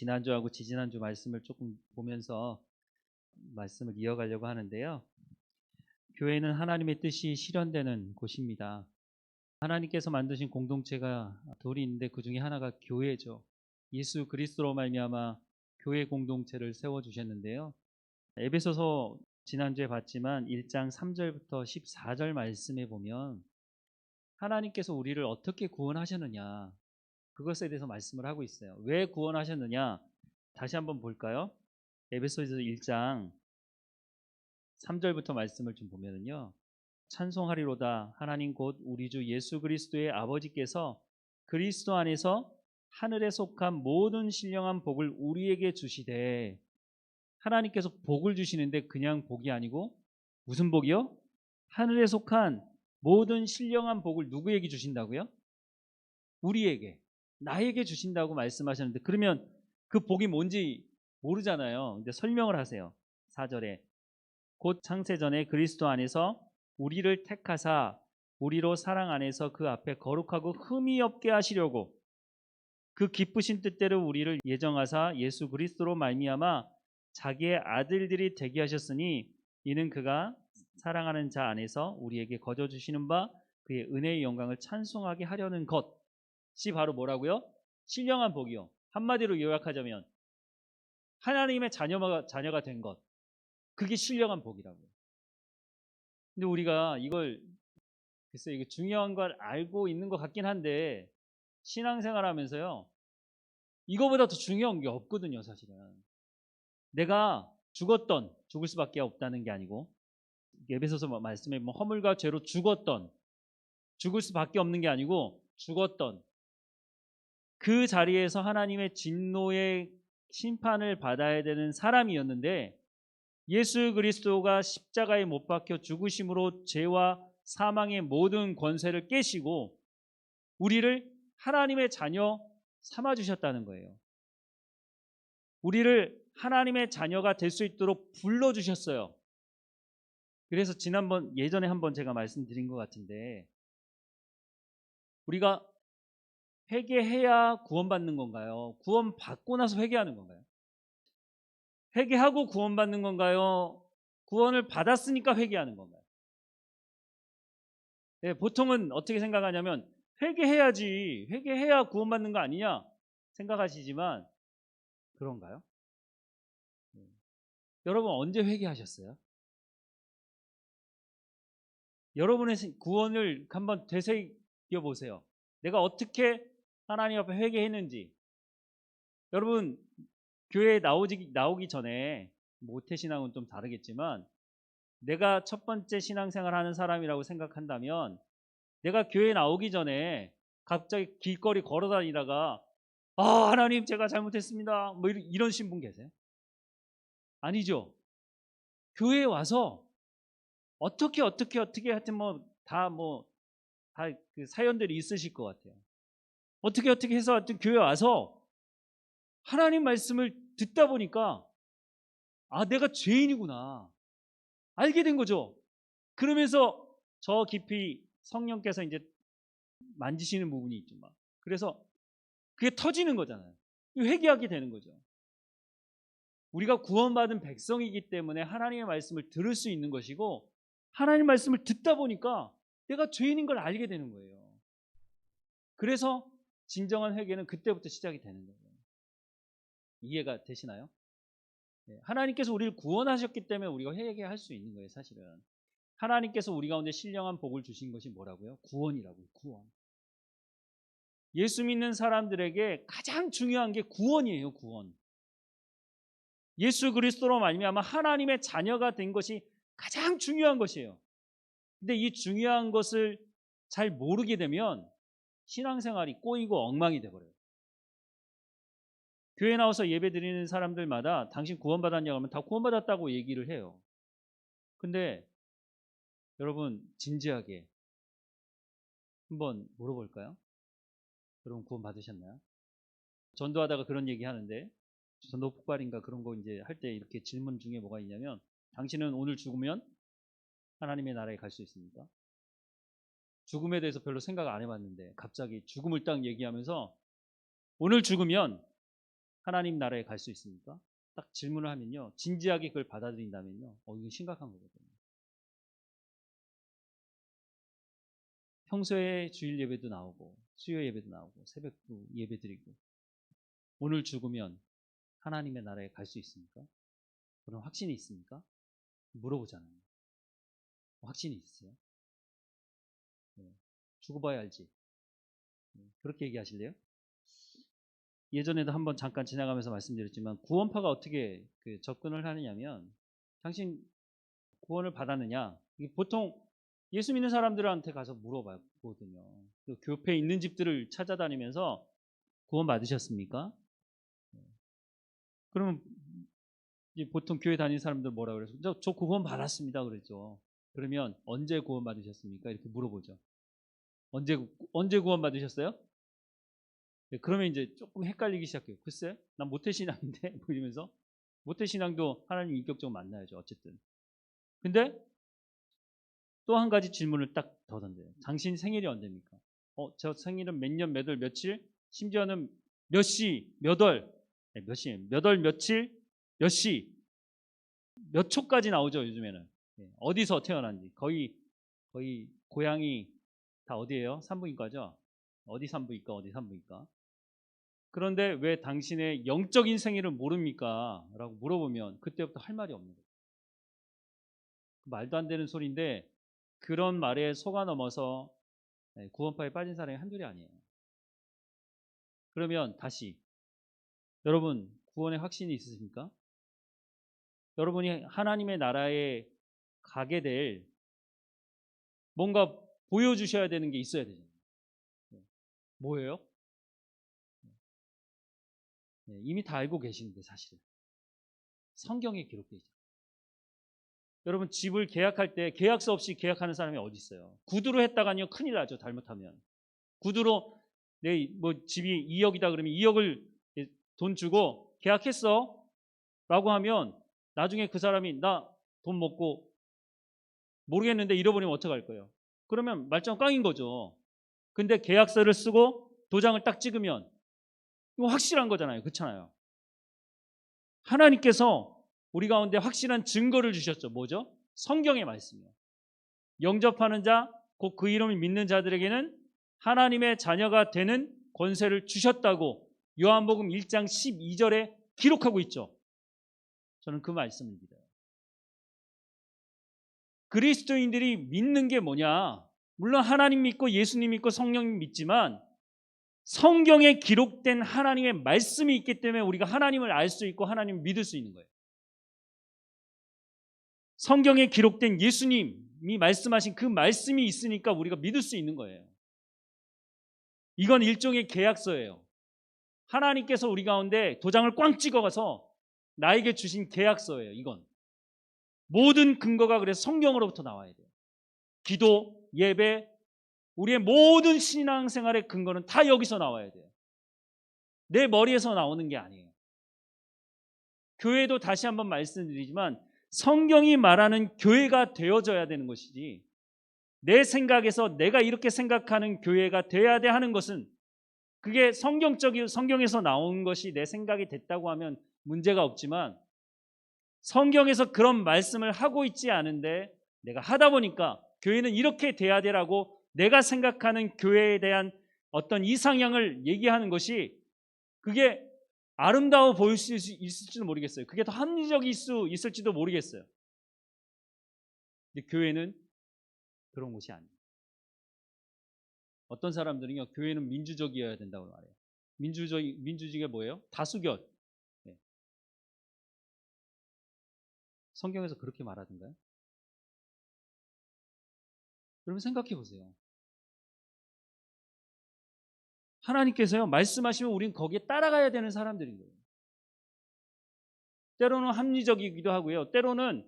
지난주하고 지지난주 말씀을 조금 보면서 말씀을 이어가려고 하는데요. 교회는 하나님의 뜻이 실현되는 곳입니다. 하나님께서 만드신 공동체가 둘이 있는데 그 중에 하나가 교회죠. 예수 그리스도로 말미암아 교회 공동체를 세워 주셨는데요. 에베소서 지난주에 봤지만 1장 3절부터 14절 말씀에 보면 하나님께서 우리를 어떻게 구원하셨느냐, 그것에 대해서 말씀을 하고 있어요. 왜 구원하셨느냐? 다시 한번 볼까요? 에베소서 1장 3절부터 말씀을 좀 보면은요. 찬송하리로다 하나님 곧 우리 주 예수 그리스도의 아버지께서 그리스도 안에서 하늘에 속한 모든 신령한 복을 우리에게 주시되, 하나님께서 복을 주시는데 그냥 복이 아니고 무슨 복이요? 하늘에 속한 모든 신령한 복을 누구에게 주신다고요? 우리에게, 나에게 주신다고 말씀하셨는데, 그러면 그 복이 뭔지 모르잖아요. 근데 설명을 하세요. 4절에 곧 창세전에 그리스도 안에서 우리를 택하사 우리로 사랑 안에서 그 앞에 거룩하고 흠이 없게 하시려고 그 기쁘신 뜻대로 우리를 예정하사 예수 그리스도로 말미암아 자기의 아들들이 되게 하셨으니 이는 그가 사랑하는 자 안에서 우리에게 거저 주시는 바 그의 은혜의 영광을 찬송하게 하려는 것이 바로 뭐라고요? 신령한 복이요. 한마디로 요약하자면 하나님의 자녀가 된 것, 그게 신령한 복이라고요. 근데 우리가 이걸, 글쎄 이게 중요한 걸 알고 있는 것 같긴 한데, 신앙생활 하면서요, 이거보다 더 중요한 게 없거든요. 사실은 내가 죽을 수밖에 없다는 게 아니고, 에베소서 말씀에 뭐 허물과 죄로 죽을 수밖에 없는 게 아니고 죽었던 그 자리에서 하나님의 진노의 심판을 받아야 되는 사람이었는데, 예수 그리스도가 십자가에 못 박혀 죽으심으로 죄와 사망의 모든 권세를 깨시고 우리를 하나님의 자녀 삼아 주셨다는 거예요. 우리를 하나님의 자녀가 될 수 있도록 불러 주셨어요. 그래서 예전에 한번 제가 말씀드린 것 같은데, 우리가 회개해야 구원받는 건가요? 구원받고 나서 회개하는 건가요? 회개하고 구원받는 건가요? 구원을 받았으니까 회개하는 건가요? 네, 보통은 어떻게 생각하냐면 회개해야지, 회개해야 구원받는 거 아니냐 생각하시지만 그런가요? 네. 여러분 언제 회개하셨어요? 여러분의 구원을 한번 되새겨 보세요. 내가 어떻게 하나님 앞에 회개했는지. 여러분 교회에 나오기 전에, 모태신앙은 좀 다르겠지만 내가 첫 번째 신앙생활 하는 사람이라고 생각한다면, 내가 교회 나오기 전에 갑자기 길거리 걸어 다니다가 하나님 제가 잘못했습니다 뭐 이러신 분 계세요? 아니죠. 교회에 와서 어떻게 하여튼 다 그 사연들이 있으실 것 같아요. 어떻게 해서 하여튼 교회 와서 하나님 말씀을 듣다 보니까 내가 죄인이구나 알게 된 거죠. 그러면서 저 깊이 성령께서 이제 만지시는 부분이 있죠. 그래서 그게 터지는 거잖아요. 회개하게 되는 거죠. 우리가 구원받은 백성이기 때문에 하나님의 말씀을 들을 수 있는 것이고, 하나님 말씀을 듣다 보니까 내가 죄인인 걸 알게 되는 거예요. 그래서 진정한 회개는 그때부터 시작이 되는 거예요. 이해가 되시나요? 네, 하나님께서 우리를 구원하셨기 때문에 우리가 회개할 수 있는 거예요. 사실은 하나님께서 우리 가운데 신령한 복을 주신 것이 뭐라고요? 구원이라고요. 구원. 예수 믿는 사람들에게 가장 중요한 게 구원이에요. 구원. 예수 그리스도로 말미암아 하나님의 자녀가 된 것이 가장 중요한 것이에요. 근데 이 중요한 것을 잘 모르게 되면 신앙생활이 꼬이고 엉망이 돼버려요. 교회 나와서 예배 드리는 사람들마다 당신 구원받았냐고 하면 다 구원받았다고 얘기를 해요. 근데 여러분 진지하게 한번 물어볼까요? 여러분 구원 받으셨나요? 전도하다가 그런 얘기 하는데, 전도 폭발인가 그런 거 이제 할 때 이렇게 질문 중에 뭐가 있냐면, 당신은 오늘 죽으면 하나님의 나라에 갈 수 있습니까? 죽음에 대해서 별로 생각 안 해봤는데 갑자기 죽음을 딱 얘기하면서 오늘 죽으면 하나님 나라에 갈 수 있습니까? 딱 질문을 하면요, 진지하게 그걸 받아들인다면요, 이거 심각한 거거든요. 평소에 주일 예배도 나오고 수요 예배도 나오고 새벽도 예배 드리고 오늘 죽으면 하나님의 나라에 갈 수 있습니까? 그런 확신이 있습니까? 물어보잖아요. 확신이 있어요? 네. 죽어봐야 알지. 그렇게 얘기하실래요? 예전에도 한번 잠깐 지나가면서 말씀드렸지만 구원파가 어떻게 접근을 하느냐면, 당신 구원을 받았느냐? 이게 보통 예수 믿는 사람들한테 가서 물어보거든요. 교회에 있는 집들을 찾아다니면서 구원 받으셨습니까? 그러면 이제 보통 교회 다니는 사람들 뭐라 그래서 저 구원 받았습니다 그랬죠. 그러면 언제 구원 받으셨습니까? 이렇게 물어보죠. 언제 구원 받으셨어요? 네, 그러면 이제 조금 헷갈리기 시작해요. 글쎄, 난 모태신앙인데 뭐 이러면서. 모태신앙도 하나님 인격적으로 만나야죠. 어쨌든. 근데 또 한 가지 질문을 딱 더 던져요. 당신 생일이 언제입니까? 저 생일은 몇 년, 몇 월, 며칠, 심지어는 몇 시, 몇 월, 몇 시, 몇 월, 며칠, 몇 시, 몇 초까지 나오죠. 요즘에는. 어디서 태어난지. 거의 고향이 다 어디예요? 산부인과죠? 어디 산부인과, 어디 산부인과. 그런데 왜 당신의 영적인 생일을 모릅니까? 라고 물어보면 그때부터 할 말이 없는 거예요. 말도 안 되는 소리인데 그런 말에 속아 넘어서 구원파에 빠진 사람이 한둘이 아니에요. 그러면 다시, 여러분 구원의 확신이 있으십니까? 여러분이 하나님의 나라에 가게 될 뭔가 보여주셔야 되는 게 있어야 되잖아요. 뭐예요? 이미 다 알고 계시는데 사실은 성경에 기록되어 있죠. 여러분 집을 계약할 때 계약서 없이 계약하는 사람이 어디 있어요? 구두로 했다가요 큰일 나죠. 잘못하면. 구두로 내 뭐 집이 2억이다 그러면 2억을 돈 주고 계약했어 라고 하면 나중에 그 사람이 나 돈 먹고 모르겠는데 잃어버리면 어떡할 거예요? 그러면 말짱 꽝인 거죠. 근데 계약서를 쓰고 도장을 딱 찍으면 이거 확실한 거잖아요. 그렇잖아요. 하나님께서 우리 가운데 확실한 증거를 주셨죠. 뭐죠? 성경의 말씀이요. 영접하는 자, 곧 그 이름을 믿는 자들에게는 하나님의 자녀가 되는 권세를 주셨다고 요한복음 1장 12절에 기록하고 있죠. 저는 그 말씀을 믿어요. 그리스도인들이 믿는 게 뭐냐? 물론 하나님 믿고 예수님 믿고 성령 믿지만 성경에 기록된 하나님의 말씀이 있기 때문에 우리가 하나님을 알 수 있고 하나님을 믿을 수 있는 거예요. 성경에 기록된 예수님이 말씀하신 그 말씀이 있으니까 우리가 믿을 수 있는 거예요. 이건 일종의 계약서예요. 하나님께서 우리 가운데 도장을 꽝 찍어가서 나에게 주신 계약서예요. 이건 모든 근거가 그래서 성경으로부터 나와야 돼요. 기도, 예배, 우리의 모든 신앙생활의 근거는 다 여기서 나와야 돼요. 내 머리에서 나오는 게 아니에요. 교회도 다시 한번 말씀드리지만 성경이 말하는 교회가 되어져야 되는 것이지, 내 생각에서 내가 이렇게 생각하는 교회가 돼야 돼 하는 것은, 그게 성경에서 나온 것이 내 생각이 됐다고 하면 문제가 없지만 성경에서 그런 말씀을 하고 있지 않은데 내가 하다 보니까 교회는 이렇게 돼야 되라고 내가 생각하는 교회에 대한 어떤 이상향을 얘기하는 것이, 그게 아름다워 보일 수 있을지도 모르겠어요. 그게 더 합리적일 수 있을지도 모르겠어요. 근데 교회는 그런 곳이 아니에요. 어떤 사람들은요, 교회는 민주적이어야 된다고 말해요. 민주주의가 뭐예요? 다수결. 네. 성경에서 그렇게 말하던가요? 여러분 생각해 보세요. 하나님께서요, 말씀하시면 우리는 거기에 따라가야 되는 사람들인 거예요. 때로는 합리적이기도 하고요. 때로는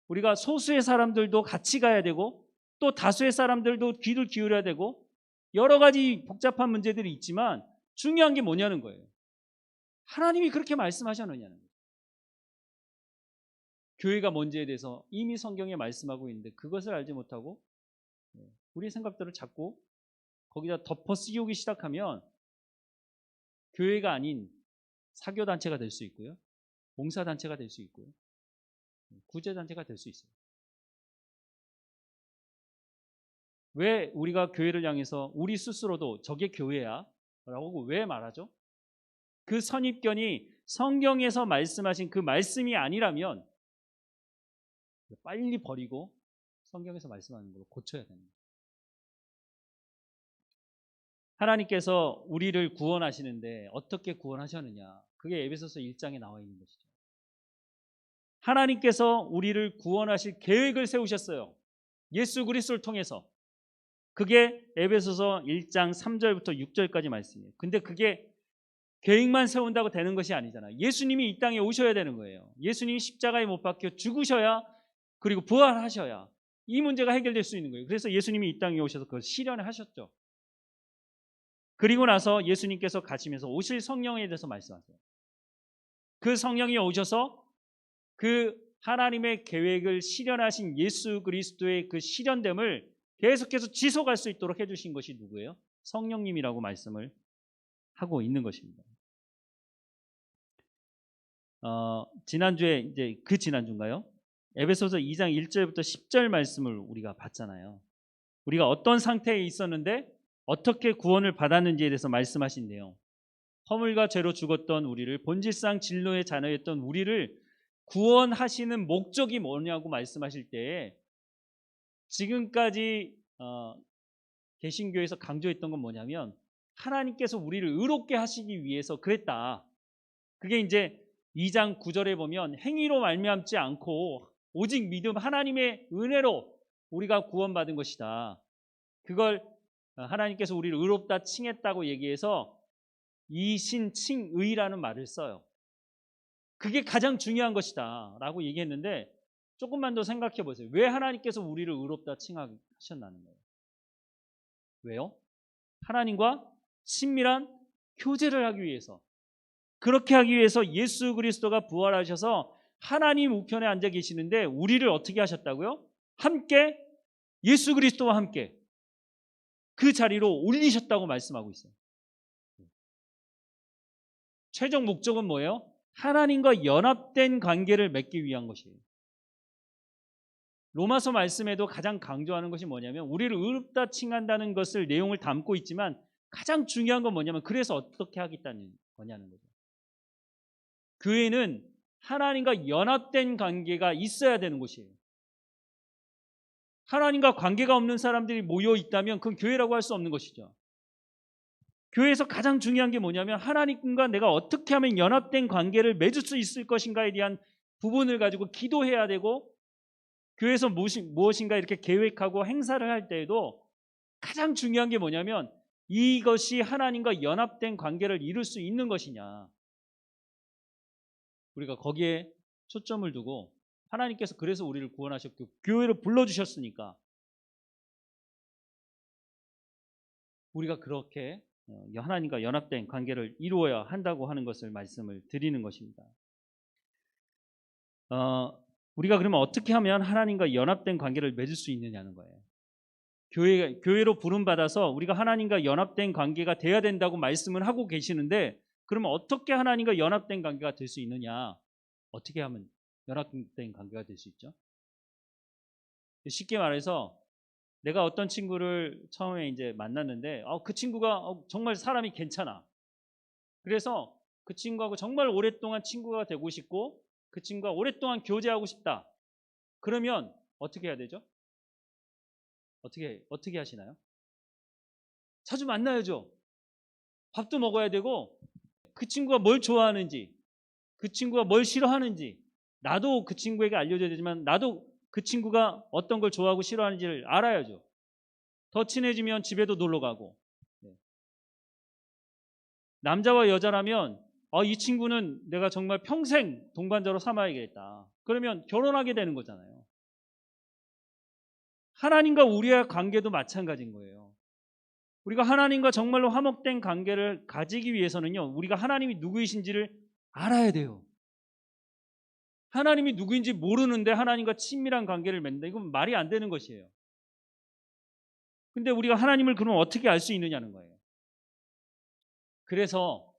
우리가 소수의 사람들도 같이 가야 되고 또 다수의 사람들도 귀를 기울여야 되고 여러 가지 복잡한 문제들이 있지만 중요한 게 뭐냐는 거예요. 하나님이 그렇게 말씀하셨느냐는 거예요. 교회가 뭔지에 대해서 이미 성경에 말씀하고 있는데 그것을 알지 못하고 우리 생각들을 자꾸 거기다 덮어 씌우기 시작하면 교회가 아닌 사교단체가 될 수 있고요. 봉사단체가 될 수 있고요. 구제단체가 될 수 있어요. 왜 우리가 교회를 향해서 우리 스스로도 저게 교회야? 라고 왜 말하죠? 그 선입견이 성경에서 말씀하신 그 말씀이 아니라면 빨리 버리고 성경에서 말씀하는 걸로 고쳐야 됩니다. 하나님께서 우리를 구원하시는데 어떻게 구원하셨느냐? 그게 에베소서 1장에 나와 있는 것이죠. 하나님께서 우리를 구원하실 계획을 세우셨어요. 예수 그리스도를 통해서. 그게 에베소서 1장 3절부터 6절까지 말씀이에요. 근데 그게 계획만 세운다고 되는 것이 아니잖아요. 예수님이 이 땅에 오셔야 되는 거예요. 예수님이 십자가에 못 박혀 죽으셔야, 그리고 부활하셔야 이 문제가 해결될 수 있는 거예요. 그래서 예수님이 이 땅에 오셔서 그걸 실현을 하셨죠. 그리고 나서 예수님께서 가시면서 오실 성령에 대해서 말씀하세요. 그 성령이 오셔서 그 하나님의 계획을 실현하신 예수 그리스도의 그 실현됨을 계속해서 지속할 수 있도록 해주신 것이 누구예요? 성령님이라고 말씀을 하고 있는 것입니다. 지난주에 이제 그 지난주인가요? 에베소서 2장 1절부터 10절 말씀을 우리가 봤잖아요. 우리가 어떤 상태에 있었는데 어떻게 구원을 받았는지에 대해서 말씀하신대요. 허물과 죄로 죽었던 우리를, 본질상 진노의 자녀였던 우리를 구원하시는 목적이 뭐냐고 말씀하실 때에 지금까지 개신교에서 강조했던 건 뭐냐면 하나님께서 우리를 의롭게 하시기 위해서 그랬다. 그게 이제 2장 9절에 보면 행위로 말미암지 않고 오직 믿음, 하나님의 은혜로 우리가 구원받은 것이다. 그걸 하나님께서 우리를 의롭다 칭했다고 얘기해서 이신칭의라는 말을 써요. 그게 가장 중요한 것이다 라고 얘기했는데, 조금만 더 생각해 보세요. 왜 하나님께서 우리를 의롭다 칭하셨나는 거예요? 왜요? 하나님과 친밀한 교제를 하기 위해서. 그렇게 하기 위해서 예수 그리스도가 부활하셔서 하나님 우편에 앉아 계시는데 우리를 어떻게 하셨다고요? 함께, 예수 그리스도와 함께 그 자리로 올리셨다고 말씀하고 있어요. 최종 목적은 뭐예요? 하나님과 연합된 관계를 맺기 위한 것이에요. 로마서 말씀에도 가장 강조하는 것이 뭐냐면 우리를 의롭다 칭한다는 것을 내용을 담고 있지만 가장 중요한 건 뭐냐면 그래서 어떻게 하겠다는 거냐는 거죠. 교회는 하나님과 연합된 관계가 있어야 되는 곳이에요. 하나님과 관계가 없는 사람들이 모여 있다면 그건 교회라고 할 수 없는 것이죠. 교회에서 가장 중요한 게 뭐냐면 하나님과 내가 어떻게 하면 연합된 관계를 맺을 수 있을 것인가에 대한 부분을 가지고 기도해야 되고, 교회에서 무엇인가 이렇게 계획하고 행사를 할 때에도 가장 중요한 게 뭐냐면 이것이 하나님과 연합된 관계를 이룰 수 있는 것이냐. 우리가 거기에 초점을 두고, 하나님께서 그래서 우리를 구원하셨고 교회를 불러주셨으니까 우리가 그렇게 하나님과 연합된 관계를 이루어야 한다고 하는 것을 말씀을 드리는 것입니다. 우리가 그러면 어떻게 하면 하나님과 연합된 관계를 맺을 수 있느냐는 거예요. 교회로 부름받아서 우리가 하나님과 연합된 관계가 돼야 된다고 말씀을 하고 계시는데, 그러면 어떻게 하나님과 연합된 관계가 될 수 있느냐? 어떻게 하면 연합된 관계가 될 수 있죠? 쉽게 말해서 내가 어떤 친구를 처음에 이제 만났는데 그 친구가 정말 사람이 괜찮아. 그래서 그 친구하고 정말 오랫동안 친구가 되고 싶고 그 친구가 오랫동안 교제하고 싶다. 그러면 어떻게 해야 되죠? 어떻게 하시나요? 자주 만나야죠. 밥도 먹어야 되고, 그 친구가 뭘 좋아하는지, 그 친구가 뭘 싫어하는지 나도 그 친구에게 알려줘야 되지만 나도 그 친구가 어떤 걸 좋아하고 싫어하는지를 알아야죠. 더 친해지면 집에도 놀러 가고. 남자와 여자라면 이 친구는 내가 정말 평생 동반자로 삼아야겠다. 그러면 결혼하게 되는 거잖아요. 하나님과 우리의 관계도 마찬가지인 거예요. 우리가 하나님과 정말로 화목된 관계를 가지기 위해서는요, 우리가 하나님이 누구이신지를 알아야 돼요. 하나님이 누구인지 모르는데 하나님과 친밀한 관계를 맺는다. 이건 말이 안 되는 것이에요. 근데 우리가 하나님을 그럼 어떻게 알 수 있느냐는 거예요. 그래서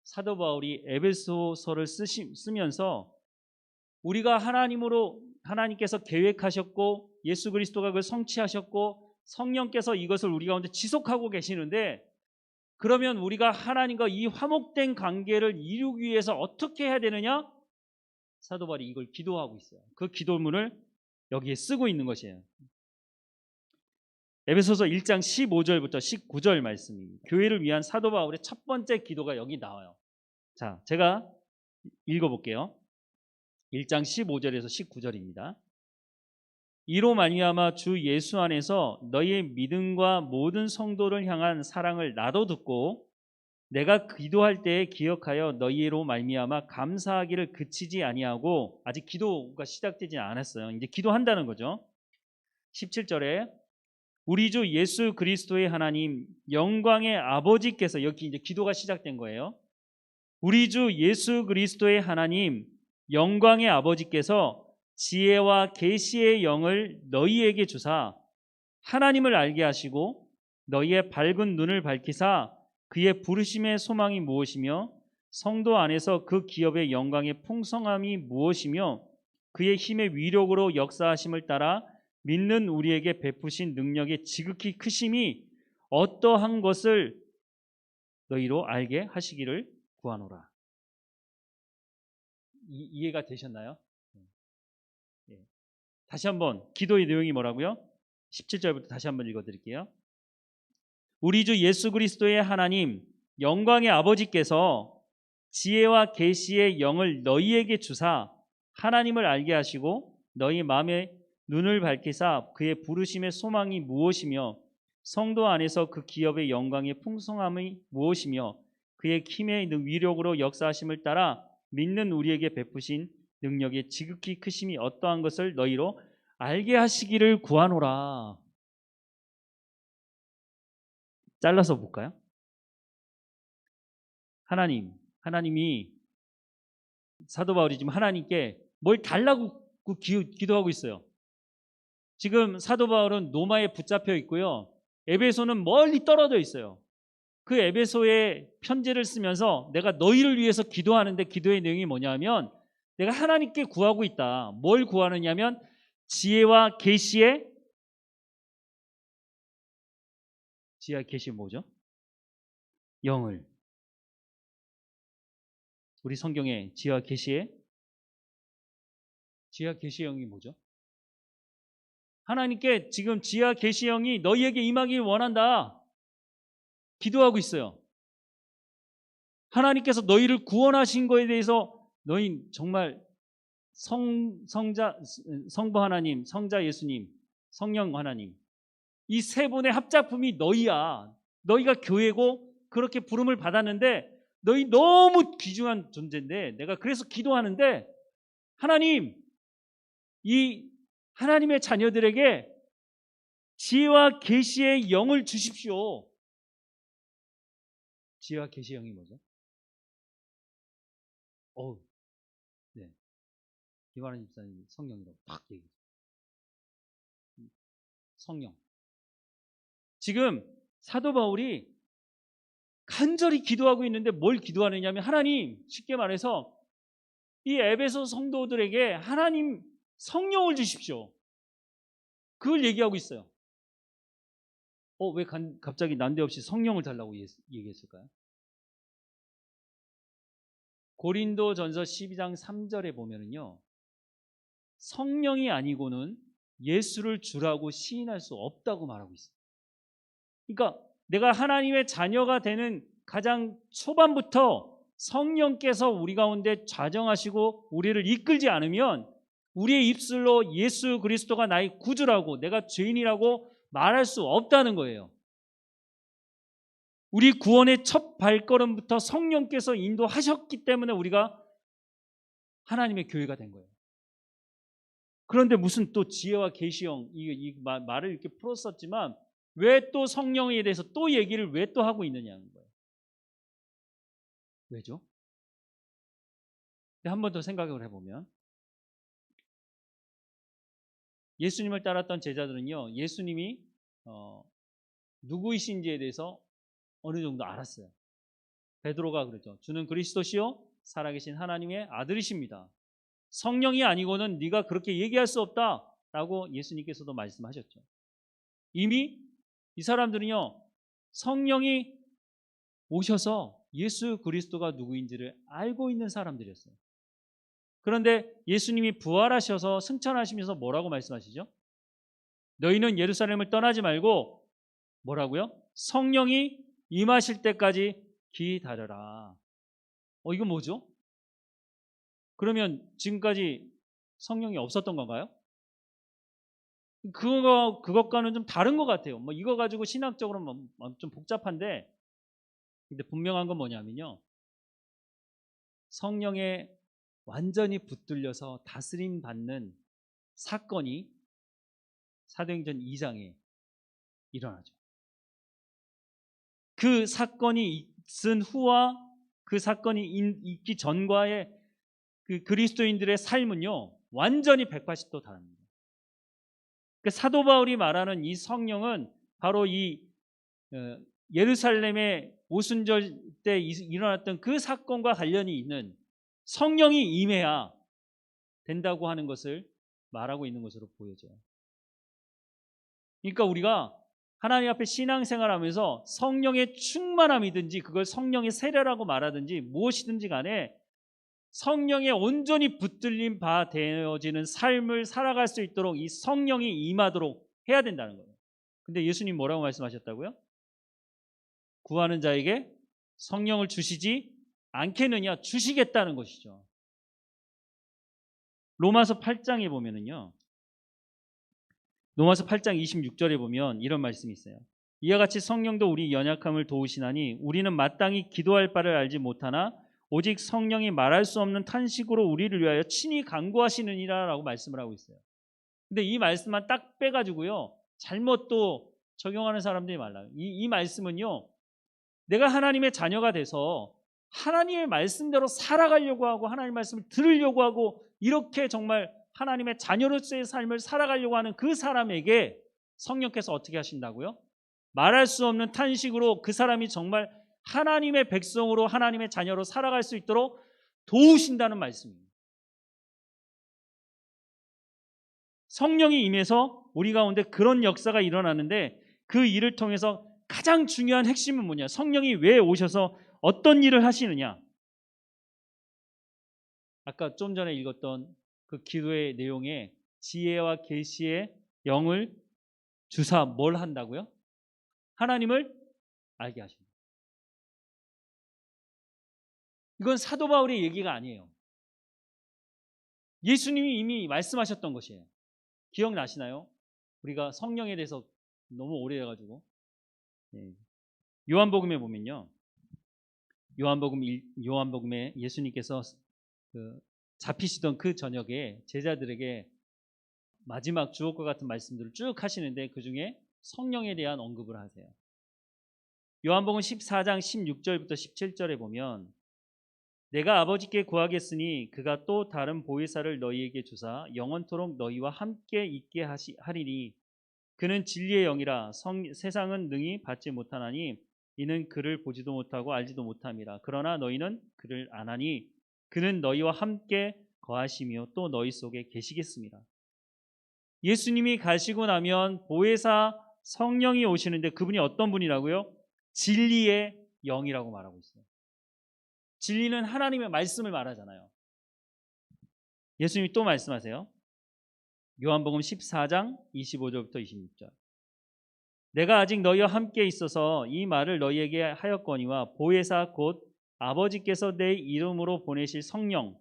사도 바울이 에베소서를 쓰면서 우리가 하나님께서 계획하셨고 예수 그리스도가 그걸 성취하셨고 성령께서 이것을 우리 가운데 지속하고 계시는데, 그러면 우리가 하나님과 이 화목된 관계를 이루기 위해서 어떻게 해야 되느냐? 사도 바울이 이걸 기도하고 있어요. 그 기도문을 여기에 쓰고 있는 것이에요. 에베소서 1장 15절부터 19절 말씀입니다. 교회를 위한 사도 바울의 첫 번째 기도가 여기 나와요. 자, 제가 읽어볼게요. 1장 15절에서 19절입니다. 이로 말미암아 주 예수 안에서 너희의 믿음과 모든 성도를 향한 사랑을 나도 듣고 내가 기도할 때에 기억하여 너희로 말미암아 감사하기를 그치지 아니하고, 아직 기도가 시작되지 않았어요. 이제 기도한다는 거죠. 17절에 우리 주 예수 그리스도의 하나님 영광의 아버지께서, 여기 이제 기도가 시작된 거예요. 우리 주 예수 그리스도의 하나님 영광의 아버지께서 지혜와 계시의 영을 너희에게 주사 하나님을 알게 하시고 너희의 밝은 눈을 밝히사 그의 부르심의 소망이 무엇이며 성도 안에서 그 기업의 영광의 풍성함이 무엇이며 그의 힘의 위력으로 역사하심을 따라 믿는 우리에게 베푸신 능력의 지극히 크심이 어떠한 것을 너희로 알게 하시기를 구하노라. 이해가 되셨나요? 예. 다시 한번 기도의 내용이 뭐라고요? 17절부터 다시 한번 읽어드릴게요. 우리 주 예수 그리스도의 하나님 영광의 아버지께서 지혜와 계시의 영을 너희에게 주사 하나님을 알게 하시고 너희 마음의 눈을 밝히사 그의 부르심의 소망이 무엇이며 성도 안에서 그 기업의 영광의 풍성함이 무엇이며 그의 힘의 위력으로 역사하심을 따라 믿는 우리에게 베푸신 능력의 지극히 크심이 어떠한 것을 너희로 알게 하시기를 구하노라. 잘라서 볼까요? 하나님이 사도 바울이 지금 하나님께 뭘 달라고 기도하고 있어요. 지금 사도 바울은 로마에 붙잡혀 있고요. 에베소는 멀리 떨어져 있어요. 그 에베소에 편지를 쓰면서 내가 너희를 위해서 기도하는데 기도의 내용이 뭐냐면 내가 하나님께 구하고 있다. 뭘 구하느냐면 지혜와 계시의 뭐죠? 영을. 우리 성경에 지혜와 계시의 영이 뭐죠? 하나님께 지금 지혜와 계시의 영이 너희에게 임하길 원한다. 기도하고 있어요. 하나님께서 너희를 구원하신 것에 대해서 너희 정말 성부 하나님, 성자 예수님, 성령 하나님, 이 세 분의 합작품이 너희야. 너희가 교회고 그렇게 부름을 받았는데 너희 너무 귀중한 존재인데 내가 그래서 기도하는데 하나님, 이 하나님의 자녀들에게 지혜와 계시의 영을 주십시오. 지혜와 계시의 영이 뭐죠? 네. 김하란 집사님 성령이라고 딱 얘기해요. 성령. 지금 사도 바울이 간절히 기도하고 있는데 뭘 기도하느냐면 하나님, 쉽게 말해서 이 에베소 성도들에게 하나님 성령을 주십시오. 그걸 얘기하고 있어요. 왜 갑자기 난데없이 성령을 달라고 얘기했을까요? 고린도전서 12장 3절에 보면은요. 성령이 아니고는 예수를 주라고 시인할 수 없다고 말하고 있어요. 그러니까 내가 하나님의 자녀가 되는 가장 초반부터 성령께서 우리 가운데 좌정하시고 우리를 이끌지 않으면 우리의 입술로 예수 그리스도가 나의 구주라고 내가 죄인이라고 말할 수 없다는 거예요. 우리 구원의 첫 발걸음부터 성령께서 인도하셨기 때문에 우리가 하나님의 교회가 된 거예요. 그런데 무슨 또 지혜와 계시형 이 말을 이렇게 풀었었지만 왜 또 성령에 대해서 또 얘기를 왜 또 하고 있느냐는 거예요. 왜죠? 한 번 더 생각을 해보면 예수님을 따랐던 제자들은요. 예수님이 누구이신지에 대해서 어느 정도 알았어요. 베드로가 그러죠. 주는 그리스도시요 살아계신 하나님의 아들이십니다. 성령이 아니고는 네가 그렇게 얘기할 수 없다라고 예수님께서도 말씀하셨죠. 이미 이 사람들은요, 성령이 오셔서 예수 그리스도가 누구인지를 알고 있는 사람들이었어요. 그런데 예수님이 부활하셔서 승천하시면서 뭐라고 말씀하시죠? 너희는 예루살렘을 떠나지 말고 뭐라고요? 성령이 임하실 때까지 기다려라. 이건 뭐죠? 그러면 지금까지 성령이 없었던 건가요? 그것과는 좀 다른 것 같아요. 이거 가지고 신학적으로 좀 복잡한데, 근데 분명한 건 뭐냐면요, 성령에 완전히 붙들려서 다스림 받는 사건이 사도행전 2장에 일어나죠. 그 사건이 있은 후와 그 사건이 있기 전과의 그 그리스도인들의 삶은요, 완전히 180도 다릅니다. 그 사도 바울이 말하는 이 성령은 바로 이 예루살렘의 오순절 때 일어났던 그 사건과 관련이 있는 성령이 임해야 된다고 하는 것을 말하고 있는 것으로 보여져요. 그러니까 우리가 하나님 앞에 신앙생활하면서 성령의 충만함이든지 그걸 성령의 세례라고 말하든지 무엇이든지 간에 성령에 온전히 붙들림 바 되어지는 삶을 살아갈 수 있도록 이 성령이 임하도록 해야 된다는 거예요. 근데 예수님 뭐라고 말씀하셨다고요? 구하는 자에게 성령을 주시지 않겠느냐? 주시겠다는 것이죠. 로마서 8장에 보면은요, 로마서 8장 26절에 보면 이런 말씀이 있어요. 이와 같이 성령도 우리 연약함을 도우시나니 우리는 마땅히 기도할 바를 알지 못하나 오직 성령이 말할 수 없는 탄식으로 우리를 위하여 친히 간구하시느니라 라고 말씀을 하고 있어요. 근데 이 말씀만 딱 빼가지고요, 잘못 또 적용하는 사람들이 많아요. 이 말씀은요, 내가 하나님의 자녀가 돼서 하나님의 말씀대로 살아가려고 하고 하나님의 말씀을 들으려고 하고 이렇게 정말 하나님의 자녀로서의 삶을 살아가려고 하는 그 사람에게 성령께서 어떻게 하신다고요? 말할 수 없는 탄식으로 그 사람이 정말 하나님의 백성으로 하나님의 자녀로 살아갈 수 있도록 도우신다는 말씀입니다. 성령이 임해서 우리 가운데 그런 역사가 일어나는데 그 일을 통해서 가장 중요한 핵심은 뭐냐? 성령이 왜 오셔서 어떤 일을 하시느냐? 아까 좀 전에 읽었던 그 기도의 내용에 지혜와 계시의 영을 주사 뭘 한다고요? 하나님을 알게 하십니다. 이건 사도 바울의 얘기가 아니에요. 예수님이 이미 말씀하셨던 것이에요. 기억나시나요? 우리가 성령에 대해서 너무 오래돼가지고 요한복음에 보면요, 요한복음에 예수님께서 잡히시던 그 저녁에 제자들에게 마지막 주옥과 같은 말씀들을 쭉 하시는데 그 중에 성령에 대한 언급을 하세요. 요한복음 14장 16절부터 17절에 보면 내가 아버지께 구하겠으니 그가 또 다른 보혜사를 너희에게 주사 영원토록 너희와 함께 있게 하리니 그는 진리의 영이라 세상은 능히 받지 못하나니 이는 그를 보지도 못하고 알지도 못함이라. 그러나 너희는 그를 아나니 그는 너희와 함께 거하시며 또 너희 속에 계시겠습니다. 예수님이 가시고 나면 보혜사 성령이 오시는데 그분이 어떤 분이라고요? 진리의 영이라고 말하고 있어요. 진리는 하나님의 말씀을 말하잖아요. 예수님이 또 말씀하세요. 요한복음 14장 25절부터 26절. 내가 아직 너희와 함께 있어서 이 말을 너희에게 하였거니와 보혜사 곧 아버지께서 내 이름으로 보내실 성령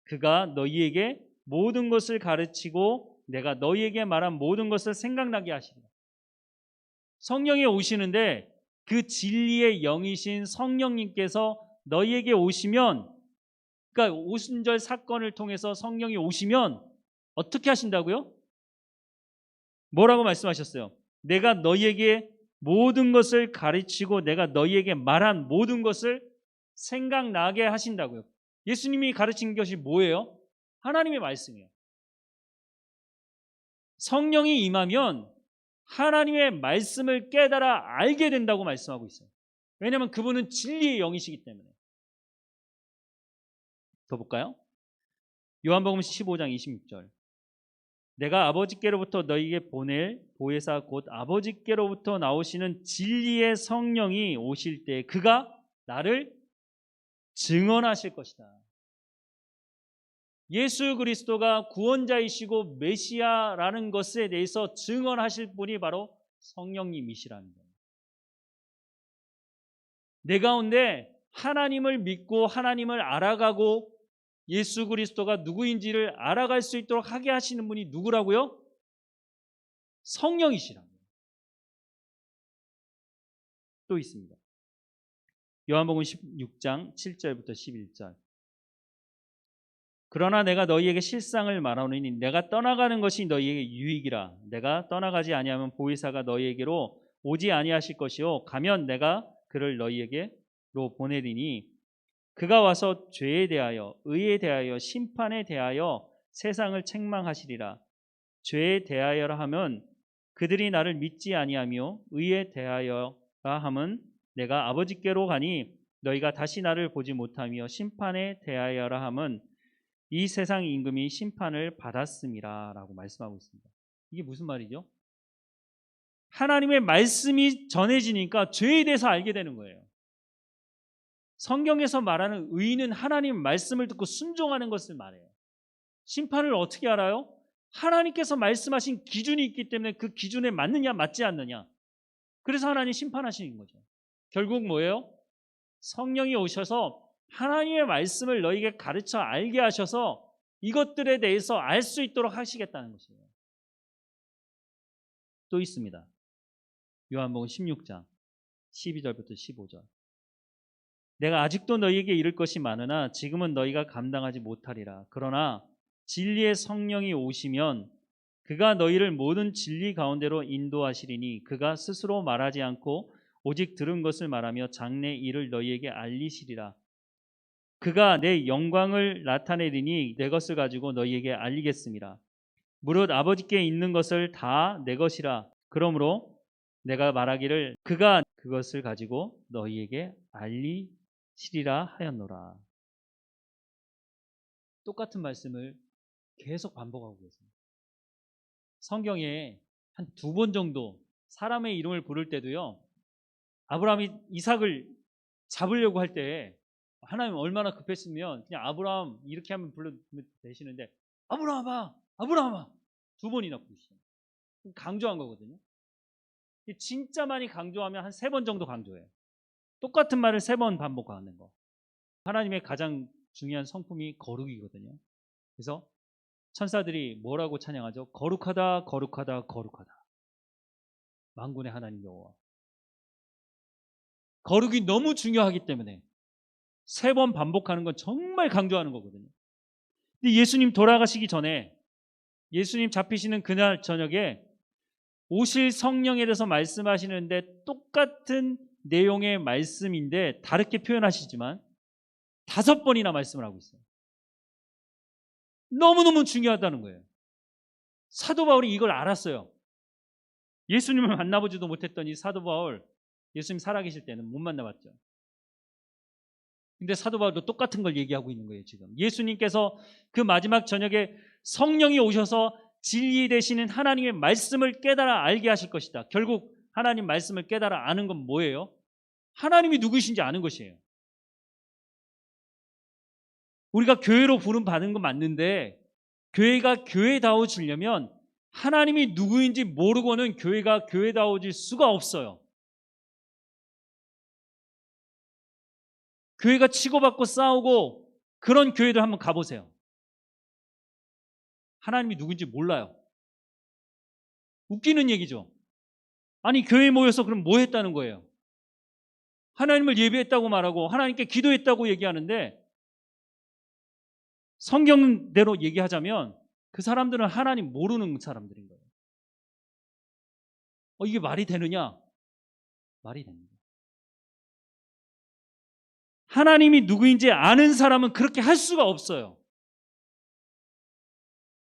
그가 너희에게 모든 것을 가르치고 내가 너희에게 말한 모든 것을 생각나게 하시리라. 성령이 오시는데 그 진리의 영이신 성령님께서 너희에게 오시면, 그러니까 오순절 사건을 통해서 성령이 오시면 어떻게 하신다고요? 뭐라고 말씀하셨어요? 내가 너희에게 모든 것을 가르치고 내가 너희에게 말한 모든 것을 생각나게 하신다고요. 예수님이 가르친 것이 뭐예요? 하나님의 말씀이에요. 성령이 임하면 하나님의 말씀을 깨달아 알게 된다고 말씀하고 있어요. 왜냐하면 그분은 진리의 영이시기 때문에. 더 볼까요? 요한복음 15장 26절. 내가 아버지께로부터 너희에게 보낼 보혜사 곧 아버지께로부터 나오시는 진리의 성령이 오실 때 그가 나를 증언하실 것이다. 예수 그리스도가 구원자이시고 메시아라는 것에 대해서 증언하실 분이 바로 성령님이시라는 거예요. 내 가운데 하나님을 믿고 하나님을 알아가고 예수 그리스도가 누구인지를 알아갈 수 있도록 하게 하시는 분이 누구라고요? 성령이시라고요. 또 있습니다. 요한복음 16장 7절부터 11절. 그러나 내가 너희에게 실상을 말하노니 내가 떠나가는 것이 너희에게 유익이라. 내가 떠나가지 아니하면 보혜사가 너희에게로 오지 아니하실 것이요 가면 내가 그를 너희에게로 보내리니 그가 와서 죄에 대하여 의에 대하여 심판에 대하여 세상을 책망하시리라. 죄에 대하여라 하면 그들이 나를 믿지 아니하며 의에 대하여라 함은 내가 아버지께로 가니 너희가 다시 나를 보지 못하며 심판에 대하여라 함은 이 세상 임금이 심판을 받았음이라 라고 말씀하고 있습니다. 이게 무슨 말이죠? 하나님의 말씀이 전해지니까 죄에 대해서 알게 되는 거예요. 성경에서 말하는 의인은 하나님 말씀을 듣고 순종하는 것을 말해요. 심판을 어떻게 알아요? 하나님께서 말씀하신 기준이 있기 때문에 그 기준에 맞느냐 맞지 않느냐. 그래서 하나님 심판하시는 거죠. 결국 뭐예요? 성령이 오셔서 하나님의 말씀을 너희에게 가르쳐 알게 하셔서 이것들에 대해서 알 수 있도록 하시겠다는 것이에요. 또 있습니다. 요한복음 16장 12절부터 15절. 내가 아직도 너희에게 이를 것이 많으나 지금은 너희가 감당하지 못하리라. 그러나 진리의 성령이 오시면 그가 너희를 모든 진리 가운데로 인도하시리니 그가 스스로 말하지 않고 오직 들은 것을 말하며 장래 일을 너희에게 알리시리라. 그가 내 영광을 나타내리니 내 것을 가지고 너희에게 알리겠습니다. 무릇 아버지께 있는 것을 다 내 것이라. 그러므로 내가 말하기를 그가 그것을 가지고 너희에게 알리시리라 하였노라. 똑같은 말씀을 계속 반복하고 계세요. 성경에 한 2번 정도 사람의 이름을 부를 때도요, 아브라함이 이삭을 잡으려고 할 때 하나님 얼마나 급했으면 그냥 아브라함 이렇게 하면 불러면 되시는데 아브라함아 아브라함아 2번이나 부르시잖아요. 강조한 거거든요. 진짜 많이 강조하면 한 3번 정도 강조해요. 똑같은 말을 3번 반복하는 거. 하나님의 가장 중요한 성품이 거룩이거든요. 그래서 천사들이 뭐라고 찬양하죠? 거룩하다 거룩하다 거룩하다. 만군의 하나님 여호와. 거룩이 너무 중요하기 때문에 3번 반복하는 건 정말 강조하는 거거든요. 근데 예수님 돌아가시기 전에 예수님 잡히시는 그날 저녁에 오실 성령에 대해서 말씀하시는데 똑같은 내용의 말씀인데 다르게 표현하시지만 5번이나 말씀을 하고 있어요. 너무너무 중요하다는 거예요. 사도 바울이 이걸 알았어요. 예수님을 만나보지도 못했던 이 사도 바울, 예수님 살아계실 때는 못 만나봤죠. 근데 사도 바울도 똑같은 걸 얘기하고 있는 거예요. 지금 예수님께서 그 마지막 저녁에 성령이 오셔서 진리 되시는 하나님의 말씀을 깨달아 알게 하실 것이다. 결국 하나님 말씀을 깨달아 아는 건 뭐예요? 하나님이 누구신지 아는 것이에요. 우리가 교회로 부름 받은 건 맞는데 교회가 교회다워지려면 하나님이 누구인지 모르고는 교회가 교회다워질 수가 없어요. 교회가 치고받고 싸우고 그런 교회들 한번 가보세요. 하나님이 누군지 몰라요. 웃기는 얘기죠. 아니 교회에 모여서 그럼 뭐 했다는 거예요? 하나님을 예배했다고 말하고 하나님께 기도했다고 얘기하는데 성경대로 얘기하자면 그 사람들은 하나님 모르는 사람들인 거예요. 이게 말이 되느냐? 말이 됩니다. 하나님이 누구인지 아는 사람은 그렇게 할 수가 없어요.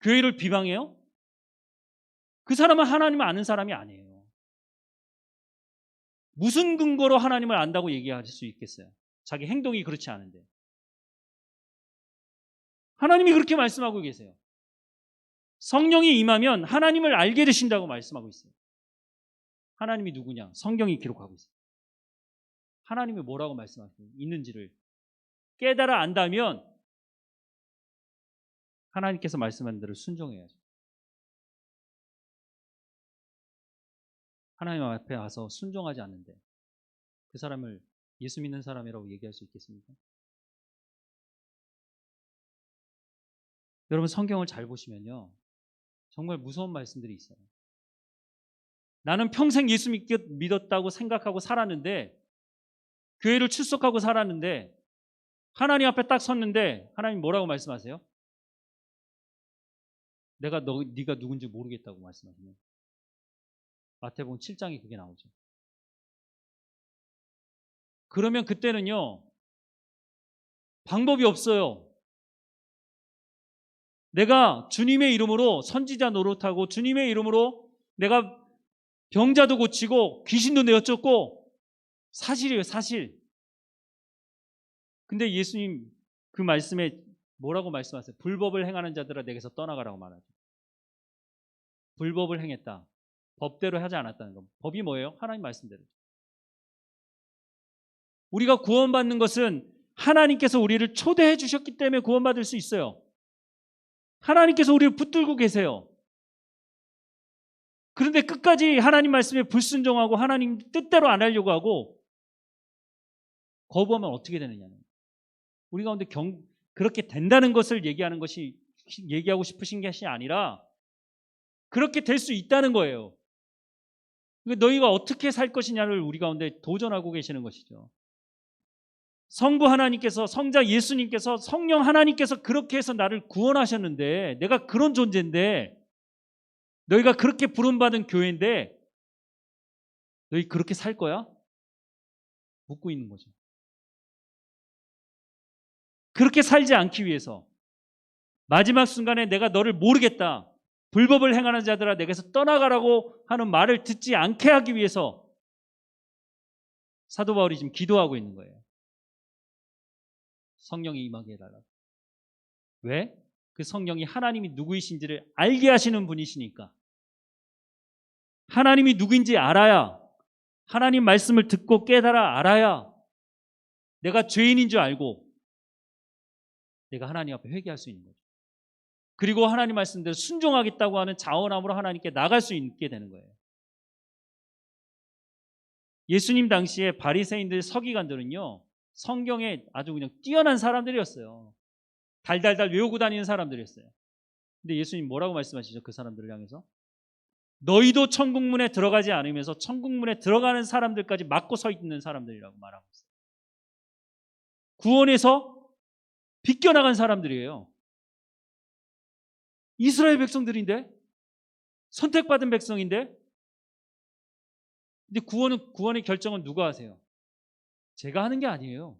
교회를 비방해요? 그 사람은 하나님을 아는 사람이 아니에요. 무슨 근거로 하나님을 안다고 얘기할 수 있겠어요? 자기 행동이 그렇지 않은데. 하나님이 그렇게 말씀하고 계세요. 성령이 임하면 하나님을 알게 되신다고 말씀하고 있어요. 하나님이 누구냐? 성경이 기록하고 있어요. 하나님이 뭐라고 말씀하시고 있는지를 깨달아 안다면 하나님께서 말씀하는 대로 순종해야죠. 하나님 앞에 와서 순종하지 않는데 그 사람을 예수 믿는 사람이라고 얘기할 수 있겠습니까? 여러분 성경을 잘 보시면요. 정말 무서운 말씀들이 있어요. 나는 평생 예수 믿었다고 생각하고 살았는데 교회를 출석하고 살았는데 하나님 앞에 딱 섰는데 하나님 뭐라고 말씀하세요? 네가 누군지 모르겠다고 말씀하시네요. 마태복음 7장에 그게 나오죠. 그러면 그때는요. 방법이 없어요. 내가 주님의 이름으로 선지자 노릇하고 주님의 이름으로 내가 병자도 고치고 귀신도 내어쫓고 사실이에요, 사실. 근데 예수님 그 말씀에 뭐라고 말씀하세요? 불법을 행하는 자들아 내게서 떠나가라고 말하죠. 불법을 행했다. 법대로 하지 않았다는 거. 법이 뭐예요? 하나님 말씀대로. 우리가 구원받는 것은 하나님께서 우리를 초대해 주셨기 때문에 구원받을 수 있어요. 하나님께서 우리를 붙들고 계세요. 그런데 끝까지 하나님 말씀에 불순종하고 하나님 뜻대로 안 하려고 하고 거부하면 어떻게 되느냐는. 우리 가운데 그렇게 된다는 것을 얘기하고 싶으신 것이 아니라 그렇게 될 수 있다는 거예요. 너희가 어떻게 살 것이냐를 우리 가운데 도전하고 계시는 것이죠. 성부 하나님께서, 성자 예수님께서, 성령 하나님께서 그렇게 해서 나를 구원하셨는데 내가 그런 존재인데 너희가 그렇게 부름받은 교회인데 너희 그렇게 살 거야? 묻고 있는 거죠. 그렇게 살지 않기 위해서 마지막 순간에 내가 너를 모르겠다. 불법을 행하는 자들아 내게서 떠나가라고 하는 말을 듣지 않게 하기 위해서 사도 바울이 지금 기도하고 있는 거예요. 성령이 임하게 해달라고. 왜? 그 성령이 하나님이 누구이신지를 알게 하시는 분이시니까. 하나님이 누구인지 알아야, 하나님 말씀을 듣고 깨달아 알아야 내가 죄인인 줄 알고 내가 하나님 앞에 회개할 수 있는 거죠. 그리고 하나님 말씀대로 순종하겠다고 하는 자원함으로 하나님께 나갈 수 있게 되는 거예요. 예수님 당시에 바리새인들 서기관들은요. 성경에 아주 그냥 뛰어난 사람들이었어요. 달달달 외우고 다니는 사람들이었어요. 근데 예수님 뭐라고 말씀하시죠? 그 사람들을 향해서 너희도 천국문에 들어가지 않으면서 천국문에 들어가는 사람들까지 막고 서 있는 사람들이라고 말하고 있어요. 구원에서 비껴나간 사람들이에요. 이스라엘 백성들인데 선택받은 백성인데 근데 구원의 결정은 누가 하세요? 제가 하는 게 아니에요.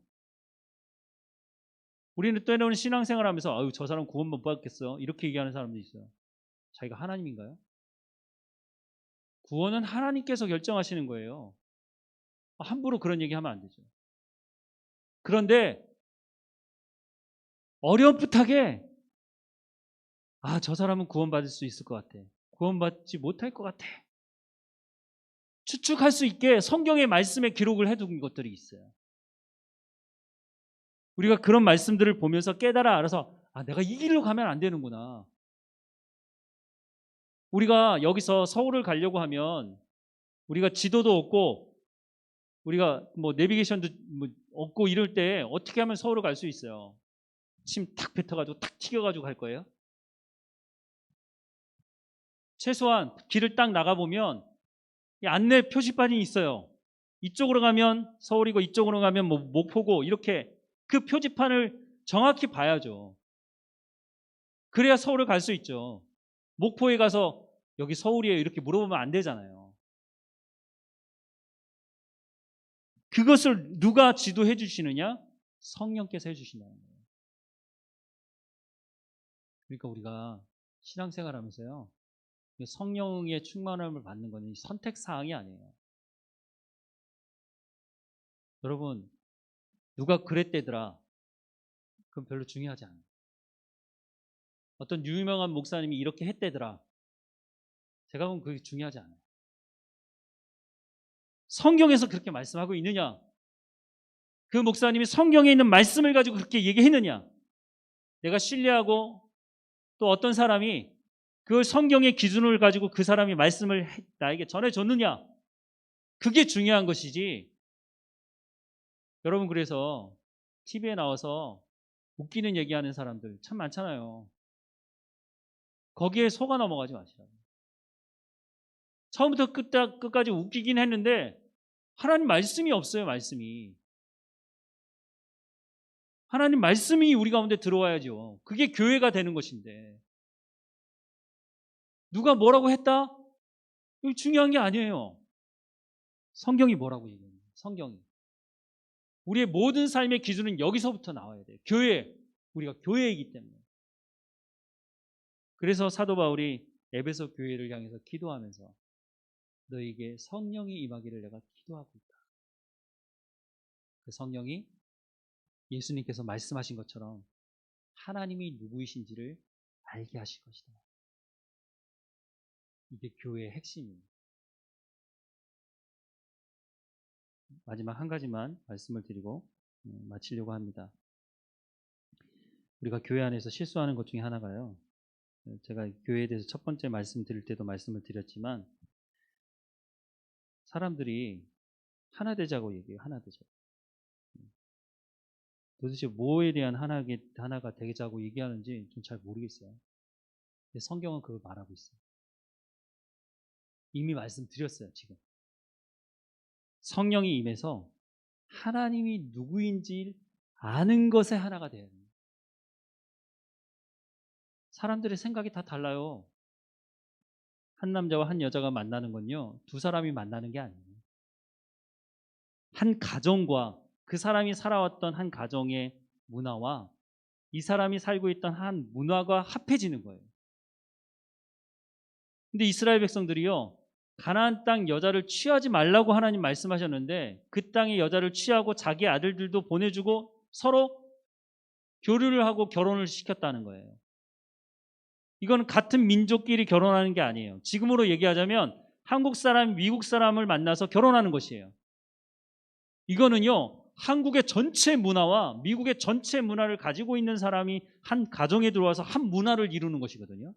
우리는 때로는 신앙생활 하면서 아유 저 사람 구원 못 받겠어 이렇게 얘기하는 사람도 있어요. 자기가 하나님인가요? 구원은 하나님께서 결정하시는 거예요. 함부로 그런 얘기하면 안 되죠. 그런데 어렴풋하게 저 사람은 구원받을 수 있을 것 같아. 구원받지 못할 것 같아. 추측할 수 있게 성경의 말씀에 기록을 해둔 것들이 있어요. 우리가 그런 말씀들을 보면서 깨달아 알아서 내가 이 길로 가면 안 되는구나. 우리가 여기서 서울을 가려고 하면 우리가 지도도 없고 우리가 뭐 내비게이션도 없고 이럴 때 어떻게 하면 서울을 갈 수 있어요? 침 탁 뱉어가지고 탁 튀겨가지고 갈 거예요? 최소한 길을 딱 나가보면 안내 표지판이 있어요. 이쪽으로 가면 서울이고 이쪽으로 가면 뭐 목포고 이렇게 그 표지판을 정확히 봐야죠. 그래야 서울을 갈 수 있죠. 목포에 가서 여기 서울이에요 이렇게 물어보면 안 되잖아요. 그것을 누가 지도해 주시느냐? 성령께서 해주신다는 거예요. 그러니까 우리가 신앙생활 하면서요. 성령의 충만함을 받는 것은 선택사항이 아니에요. 여러분, 누가 그랬대더라. 그건 별로 중요하지 않아요. 어떤 유명한 목사님이 이렇게 했대더라. 제가 보면 그게 중요하지 않아요. 성경에서 그렇게 말씀하고 있느냐? 그 목사님이 성경에 있는 말씀을 가지고 그렇게 얘기했느냐? 내가 신뢰하고 또 어떤 사람이 그 성경의 기준을 가지고 그 사람이 말씀을 나에게 전해줬느냐? 그게 중요한 것이지. 여러분, 그래서 TV에 나와서 웃기는 얘기하는 사람들 참 많잖아요. 거기에 속아 넘어가지 마시라고. 처음부터 끝까지 웃기긴 했는데 하나님 말씀이 없어요. 말씀이. 하나님 말씀이 우리 가운데 들어와야죠. 그게 교회가 되는 것인데 누가 뭐라고 했다? 이거 중요한 게 아니에요. 성경이 뭐라고 얘기해요. 성경이. 우리의 모든 삶의 기준은 여기서부터 나와야 돼요. 교회. 우리가 교회이기 때문에. 그래서 사도 바울이 에베소 교회를 향해서 기도하면서 너에게 성령이 임하기를 내가 기도하고 있다. 그 성령이 예수님께서 말씀하신 것처럼 하나님이 누구이신지를 알게 하실 것이다. 이게 교회의 핵심입니다. 마지막 한 가지만 말씀을 드리고 마치려고 합니다. 우리가 교회 안에서 실수하는 것 중에 하나가요. 제가 교회에 대해서 첫 번째 말씀 드릴 때도 말씀을 드렸지만 사람들이 하나 되자고 얘기해요. 하나 되자고. 도대체 뭐에 대한 하나가 되자고 얘기하는지 좀 잘 모르겠어요. 근데 성경은 그걸 말하고 있어요. 이미 말씀드렸어요. 지금. 성령이 임해서 하나님이 누구인지 아는 것에 하나가 돼야 돼요. 사람들의 생각이 다 달라요. 한 남자와 한 여자가 만나는 건요, 두 사람이 만나는 게 아니에요. 한 가정과 그 사람이 살아왔던 한 가정의 문화와 이 사람이 살고 있던 한 문화가 합해지는 거예요. 근데 이스라엘 백성들이요, 가나안 땅 여자를 취하지 말라고 하나님 말씀하셨는데 그 땅의 여자를 취하고 자기 아들들도 보내주고 서로 교류를 하고 결혼을 시켰다는 거예요. 이건 같은 민족끼리 결혼하는 게 아니에요. 지금으로 얘기하자면 한국 사람, 미국 사람을 만나서 결혼하는 것이에요. 이거는요, 한국의 전체 문화와 미국의 전체 문화를 가지고 있는 사람이 한 가정에 들어와서 한 문화를 이루는 것이거든요.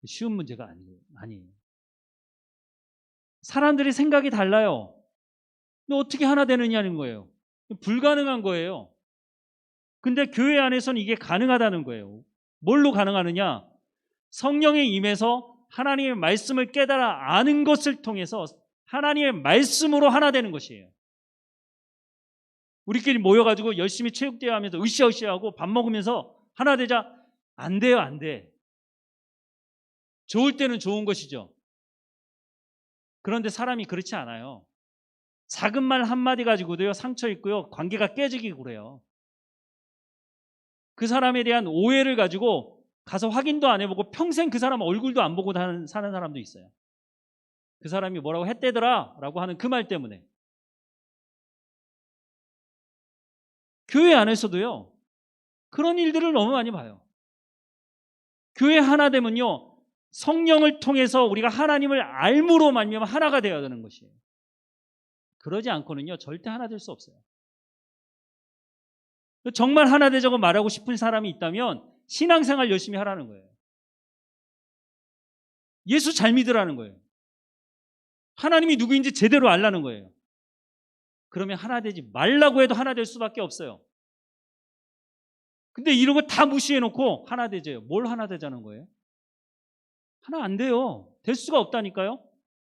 쉬운 문제가 아니에요. 사람들이 생각이 달라요. 근데 어떻게 하나 되느냐는 거예요. 불가능한 거예요. 근데 교회 안에서는 이게 가능하다는 거예요. 뭘로 가능하느냐? 성령에 임해서 하나님의 말씀을 깨달아 아는 것을 통해서 하나님의 말씀으로 하나 되는 것이에요. 우리끼리 모여가지고 열심히 체육대회 하면서 으쌰으쌰하고 밥 먹으면서 하나 되자. 안 돼요, 안 돼. 좋을 때는 좋은 것이죠. 그런데 사람이 그렇지 않아요. 작은 말 한마디 가지고도요, 상처 있고요, 관계가 깨지기고 그래요. 그 사람에 대한 오해를 가지고 가서 확인도 안 해보고 평생 그 사람 얼굴도 안 보고 사는 사람도 있어요. 그 사람이 뭐라고 했대더라 라고 하는 그 말 때문에. 교회 안에서도요, 그런 일들을 너무 많이 봐요. 교회 하나 되면요, 성령을 통해서 우리가 하나님을 알므로 말미암아 하나가 되어야 되는 것이에요. 그러지 않고는요, 절대 하나 될 수 없어요. 정말 하나 되자고 말하고 싶은 사람이 있다면 신앙생활 열심히 하라는 거예요. 예수 잘 믿으라는 거예요. 하나님이 누구인지 제대로 알라는 거예요. 그러면 하나 되지 말라고 해도 하나 될 수밖에 없어요. 근데 이런 거 다 무시해놓고 하나 되재요. 뭘 하나 되자는 거예요? 하나 안 돼요. 될 수가 없다니까요.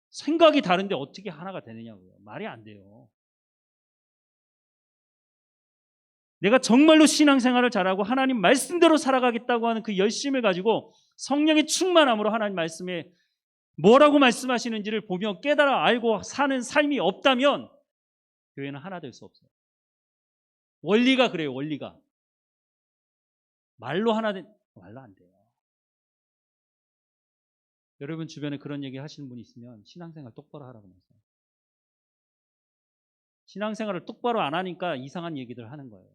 생각이 다른데 어떻게 하나가 되느냐고요. 말이 안 돼요. 내가 정말로 신앙생활을 잘하고 하나님 말씀대로 살아가겠다고 하는 그 열심을 가지고 성령의 충만함으로 하나님 말씀에 뭐라고 말씀하시는지를 보며 깨달아 알고 사는 삶이 없다면 교회는 하나 될 수 없어요. 원리가 그래요. 원리가. 말로 말로 안 돼요. 여러분 주변에 그런 얘기 하시는 분이 있으면 신앙생활 똑바로 하라고 하면서 신앙생활을 똑바로 안 하니까 이상한 얘기들 하는 거예요.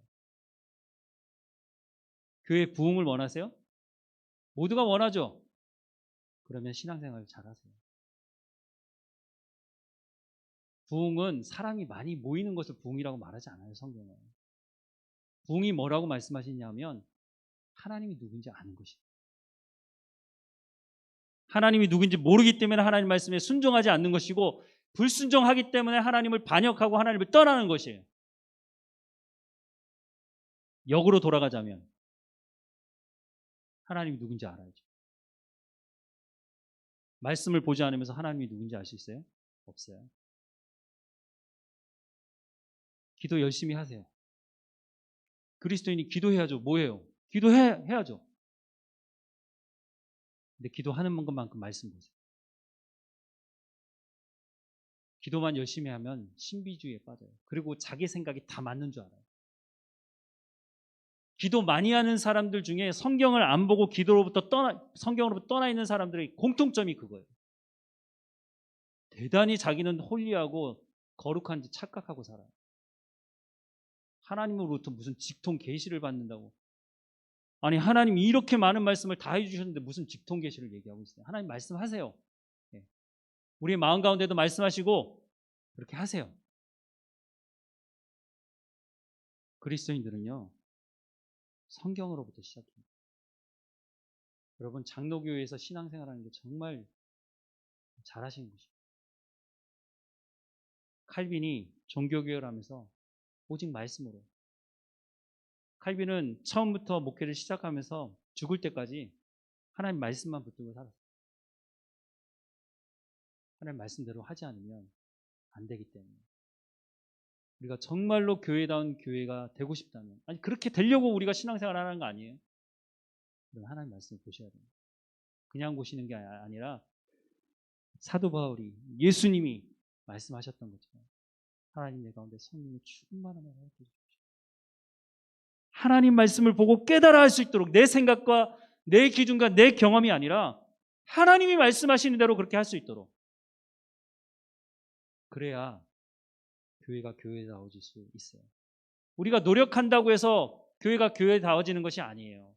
교회 부흥을 원하세요? 모두가 원하죠. 그러면 신앙생활을 잘하세요. 부흥은 사람이 많이 모이는 것을 부흥이라고 말하지 않아요, 성경은. 부흥이 뭐라고 말씀하시냐면 하나님이 누군지 아는 것이에요. 하나님이 누군지 모르기 때문에 하나님 말씀에 순종하지 않는 것이고, 불순종하기 때문에 하나님을 반역하고 하나님을 떠나는 것이에요. 역으로 돌아가자면 하나님이 누군지 알아야죠. 말씀을 보지 않으면서 하나님이 누군지 알 수 있어요? 없어요. 기도 열심히 하세요. 그리스도인이 기도해야죠. 뭐예요? 기도해야죠. 근데 기도하는 것만큼 말씀 보세요. 기도만 열심히 하면 신비주의에 빠져요. 그리고 자기 생각이 다 맞는 줄 알아요. 기도 많이 하는 사람들 중에 성경을 안 보고 성경으로부터 떠나 있는 사람들의 공통점이 그거예요. 대단히 자기는 홀리하고 거룩한지 착각하고 살아요. 하나님으로부터 무슨 직통 계시를 받는다고. 아니, 하나님이 이렇게 많은 말씀을 다 해주셨는데 무슨 직통 계시를 얘기하고 있어요. 하나님 말씀하세요. 네. 우리의 마음 가운데도 말씀하시고 그렇게 하세요. 그리스도인들은요, 성경으로부터 시작해요. 여러분, 장로교회에서 신앙생활하는 게 정말 잘하시는 것입니다. 칼빈이 종교개혁을 하면서 오직 말씀으로. 칼빈은 처음부터 목회를 시작하면서 죽을 때까지 하나님 말씀만 붙들고 살았어요. 하나님 말씀대로 하지 않으면 안 되기 때문에. 우리가 정말로 교회다운 교회가 되고 싶다면, 아니 그렇게 되려고 우리가 신앙생활을 하는 거 아니에요? 그럼 하나님 말씀을 보셔야 됩니다. 그냥 보시는 게 아니라 사도 바울이, 예수님이 말씀하셨던 것처럼 하나님 내 가운데 성령의 충만함을 허락해 주십시오. 하나님 말씀을 보고 깨달아 할 수 있도록 내 생각과 내 기준과 내 경험이 아니라 하나님이 말씀하시는 대로 그렇게 할 수 있도록. 그래야 교회가 교회다워질 수 있어요. 우리가 노력한다고 해서 교회가 교회다워지는 것이 아니에요.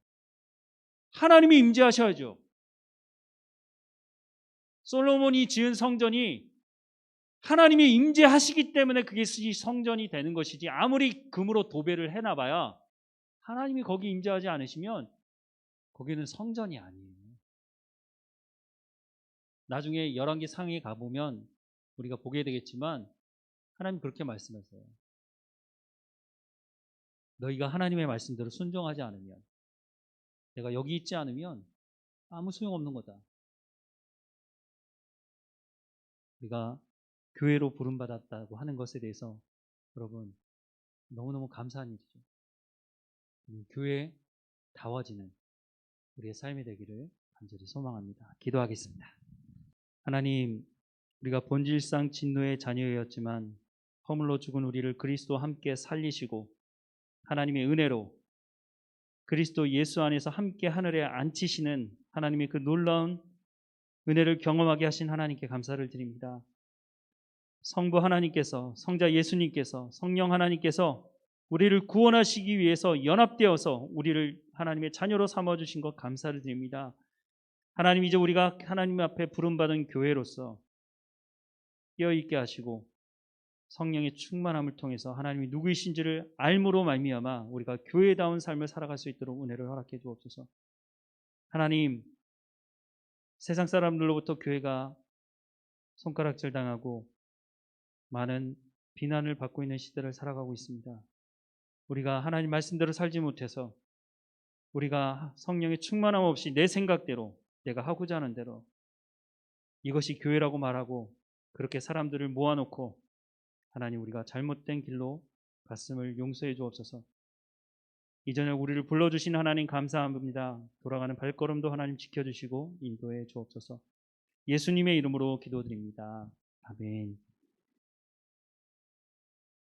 하나님이 임재하셔야죠. 솔로몬이 지은 성전이 하나님이 임재하시기 때문에 그게 성전이 되는 것이지, 아무리 금으로 도배를 해놔봐야 하나님이 거기 임재하지 않으시면 거기는 성전이 아니에요. 나중에 열왕기 상에 가보면 우리가 보게 되겠지만 하나님 그렇게 말씀하세요. 너희가 하나님의 말씀대로 순종하지 않으면, 내가 여기 있지 않으면 아무 소용없는 거다. 우리가 교회로 부름받았다고 하는 것에 대해서 여러분 너무너무 감사한 일이죠. 교회에 다워지는 우리의 삶이 되기를 간절히 소망합니다. 기도하겠습니다. 하나님, 우리가 본질상 진노의 자녀였지만 허물로 죽은 우리를 그리스도와 함께 살리시고 하나님의 은혜로 그리스도 예수 안에서 함께 하늘에 앉히시는 하나님의 그 놀라운 은혜를 경험하게 하신 하나님께 감사를 드립니다. 성부 하나님께서, 성자 예수님께서, 성령 하나님께서 우리를 구원하시기 위해서 연합되어서 우리를 하나님의 자녀로 삼아주신 것 감사를 드립니다. 하나님, 이제 우리가 하나님 앞에 부름받은 교회로서 깨어있게 하시고 성령의 충만함을 통해서 하나님이 누구이신지를 알므로 말미암아 우리가 교회다운 삶을 살아갈 수 있도록 은혜를 허락해 주옵소서. 하나님, 세상 사람들로부터 교회가 손가락질 당하고 많은 비난을 받고 있는 시대를 살아가고 있습니다. 우리가 하나님 말씀대로 살지 못해서 우리가 성령의 충만함 없이 내 생각대로, 내가 하고자 하는 대로 이것이 교회라고 말하고 그렇게 사람들을 모아놓고 하나님, 우리가 잘못된 길로 갔음을 용서해 주옵소서. 이 저녁 우리를 불러주신 하나님 감사합니다. 돌아가는 발걸음도 하나님 지켜주시고 인도해 주옵소서. 예수님의 이름으로 기도드립니다. 아멘.